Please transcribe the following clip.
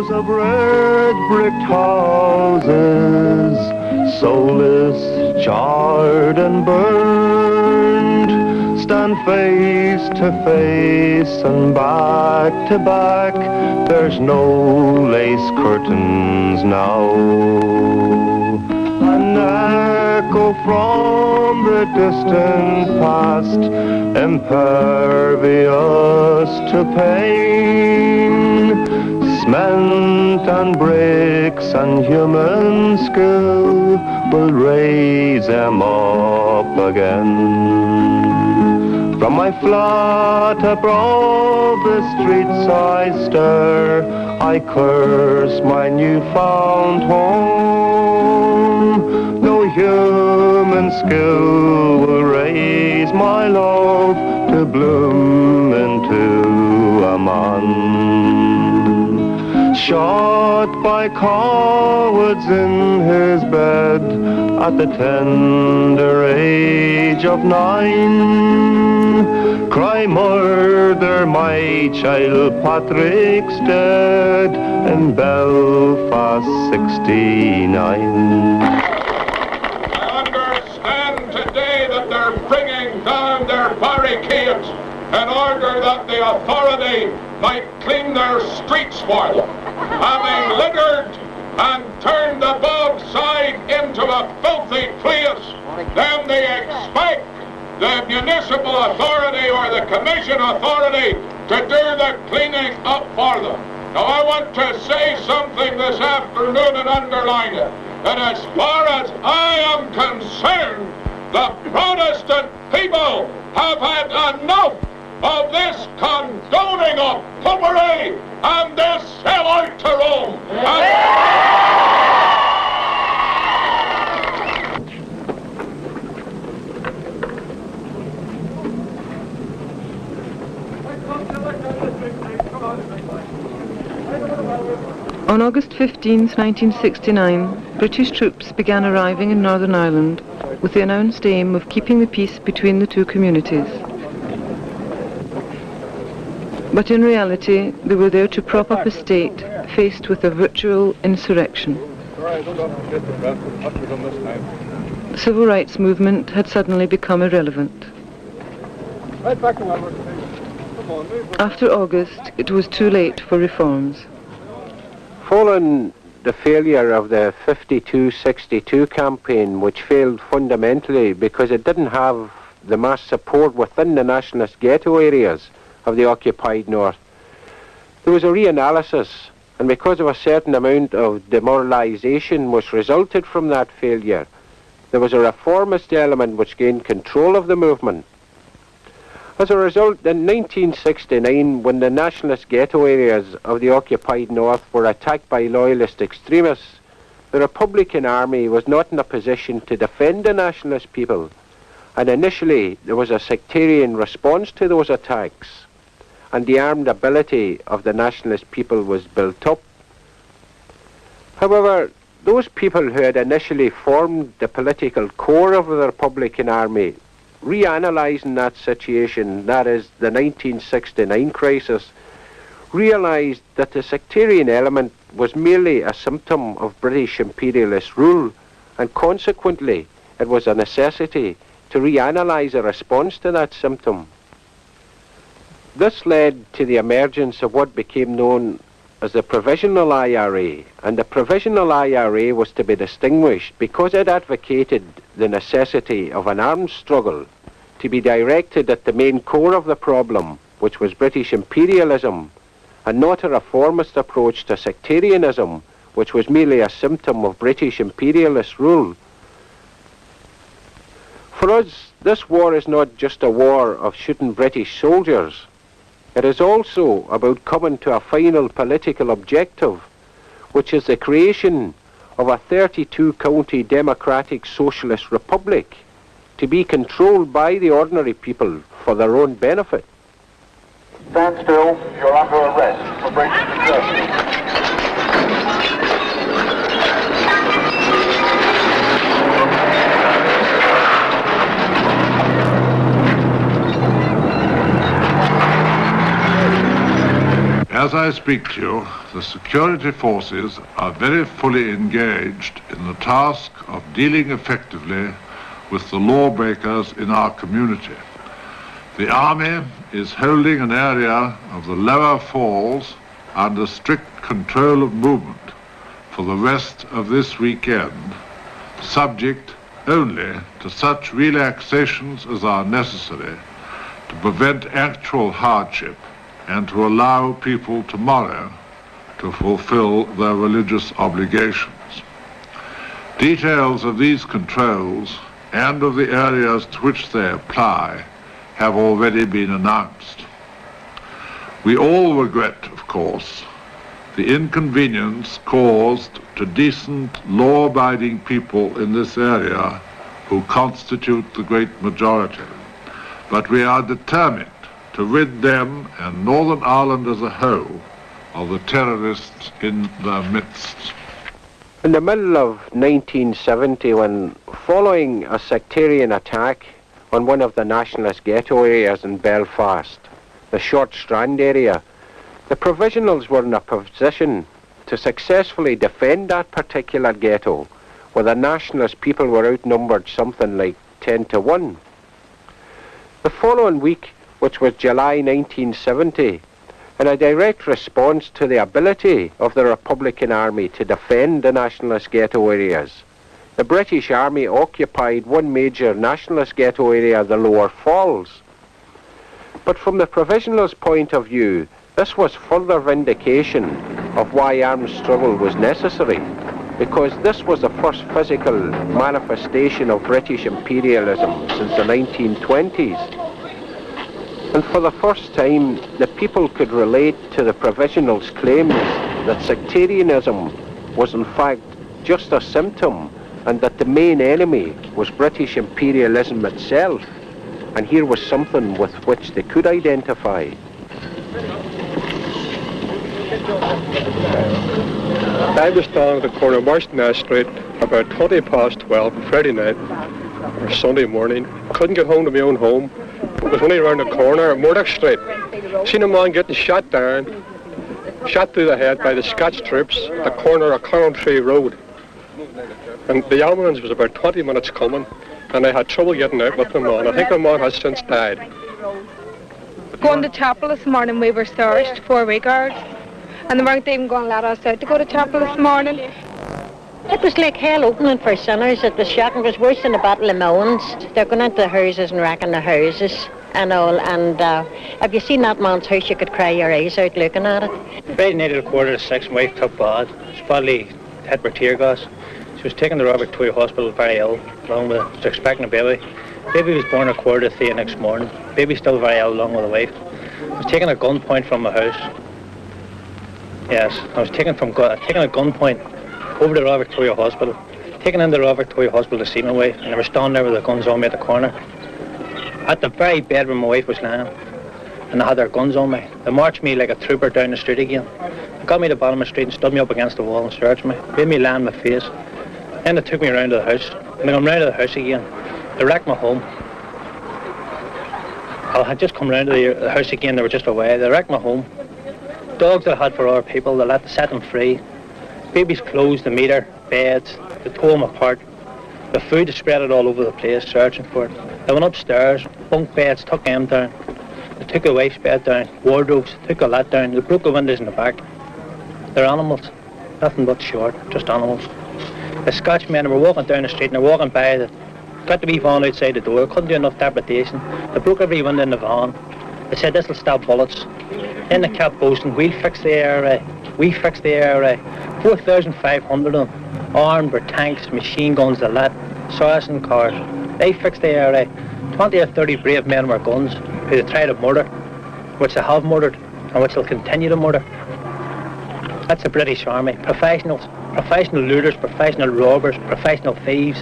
Rows of red-bricked houses, soulless, charred and burned, stand face to face and back to back. There's no lace curtains now. An echo from the distant past, impervious to pain. Cement and bricks and human skill will raise them up again. From my flat above the streets I stare, I curse my newfound home. No human skill will raise my love to bloom into a man. Shot by cowards in his bed at the tender age of 9. Cry murder, my child, Patrick's dead in Belfast 69. I understand today that they're bringing down their barricades in order that the authority might clean their streets for them. Having littered and turned the bog side into a filthy place, then they expect the municipal authority or the commission authority to do the cleaning up for them. Now I want to say something this afternoon and underline it, that as far as I am concerned, the Protestant people have had enough of this condoning of popery and this sellout to Rome. On August 15th, 1969, British troops began arriving in Northern Ireland with the announced aim of keeping the peace between the two communities. But in reality, they were there to prop up a state faced with a virtual insurrection. The civil rights movement had suddenly become irrelevant. After August, it was too late for reforms. Following the failure of the 52-62 campaign, which failed fundamentally because it didn't have the mass support within the nationalist ghetto areas of the occupied North, there was a reanalysis, and because of a certain amount of demoralisation which resulted from that failure, there was a reformist element which gained control of the movement. As a result, in 1969, when the nationalist ghetto areas of the occupied North were attacked by loyalist extremists, the Republican Army was not in a position to defend the nationalist people, and initially there was a sectarian response to those attacks, and the armed ability of the nationalist people was built up. However, those people who had initially formed the political core of the Republican Army, reanalyzing that situation, that is the 1969 crisis, realized that the sectarian element was merely a symptom of British imperialist rule, and consequently it was a necessity to reanalyze a response to that symptom. This led to the emergence of what became known as the Provisional IRA, and the Provisional IRA was to be distinguished because it advocated the necessity of an armed struggle to be directed at the main core of the problem, which was British imperialism, and not a reformist approach to sectarianism, which was merely a symptom of British imperialist rule. For us, this war is not just a war of shooting British soldiers. It is also about coming to a final political objective, which is the creation of a 32-county democratic socialist republic to be controlled by the ordinary people for their own benefit. Stand still, you're under arrest for breaking the curfew. As I speak to you, the security forces are very fully engaged in the task of dealing effectively with the lawbreakers in our community. The Army is holding an area of the lower falls under strict control of movement for the rest of this weekend, subject only to such relaxations as are necessary to prevent actual hardship and to allow people tomorrow to fulfill their religious obligations. Details of these controls and of the areas to which they apply have already been announced. We all regret, of course, the inconvenience caused to decent, law-abiding people in this area who constitute the great majority. But we are determined to rid them and Northern Ireland as a whole of the terrorists in their midst. In the middle of 1970, when following a sectarian attack on one of the nationalist ghetto areas in Belfast, the Short Strand area, the Provisionals were in a position to successfully defend that particular ghetto, where the nationalist people were outnumbered something like 10 to 1. The following week, which was July 1970, in a direct response to the ability of the Republican Army to defend the nationalist ghetto areas, the British Army occupied one major nationalist ghetto area, the Lower Falls. But from the Provisionals' point of view, this was further vindication of why armed struggle was necessary, because this was the first physical manifestation of British imperialism since the 1920s. And for the first time, the people could relate to the Provisionals' claims that sectarianism was in fact just a symptom and that the main enemy was British imperialism itself. And here was something with which they could identify. I was down at the corner of Marshton Street about 20 past 12 on Friday night or Sunday morning. Couldn't get home to my own home. It was only around the corner at Murdoch Street. Seen a man getting shot down, shot through the head by the Scotch troops at the corner of Tree Road. And the ambulance was about 20 minutes coming, and I had trouble getting out with the man. I think the man has since died. Going to chapel this morning, we were searched 4 week guards, and they weren't even going to let us out to go to chapel this morning. It was like hell opening for sinners. It was shocking. It was worse than the Battle of Mons. They're going into the houses and wrecking the houses and all. And if you seen that man's house, you could cry your eyes out looking at it. Friday night at 5:45, my wife took bad. She was badly hit with tear gas. She was taken to Royal Victoria Hospital very ill, along with, she was expecting a baby. Baby was born at 3:15 the next morning. Baby's still very ill, along with the wife. I was taken at gunpoint from my house. Yes, I was taken at gunpoint over to Royal Victoria Hospital, taken into Royal Victoria Hospital to see my wife, and they were standing there with the guns on me at the corner. At the very bed where my wife was lying, and they had their guns on me. They marched me like a trooper down the street again. They got me to the bottom of the street and stood me up against the wall and searched me, made me lie on my face. Then they took me around to the house. When I come round to the house again, they wrecked my home. I had just come round to the house again, they were just away. They wrecked my home. Dogs that I had for other people, they set them free. Baby's clothes, the meter, beds, they tore them apart. The food, they spread it all over the place, searching for it. They went upstairs, bunk beds, took them down. They took the wife's bed down, wardrobes, took all that down. They broke the windows in the back. They're animals, nothing but short, just animals. The Scotch men were walking down the street and they're walking by, they got the wee van outside the door, couldn't do enough depredation. They broke every window in the van. They said this'll stop bullets. Then they kept boasting, we'll fix the ARA, we fix the ARA. 4,500 of them, armed with tanks, machine guns, the lot, Saracen cars. They fixed the ARA. 20 or 30 brave men with guns who they tried to murder, which they have murdered, and which they'll continue to murder. That's the British Army. Professionals, professional looters, professional robbers, professional thieves.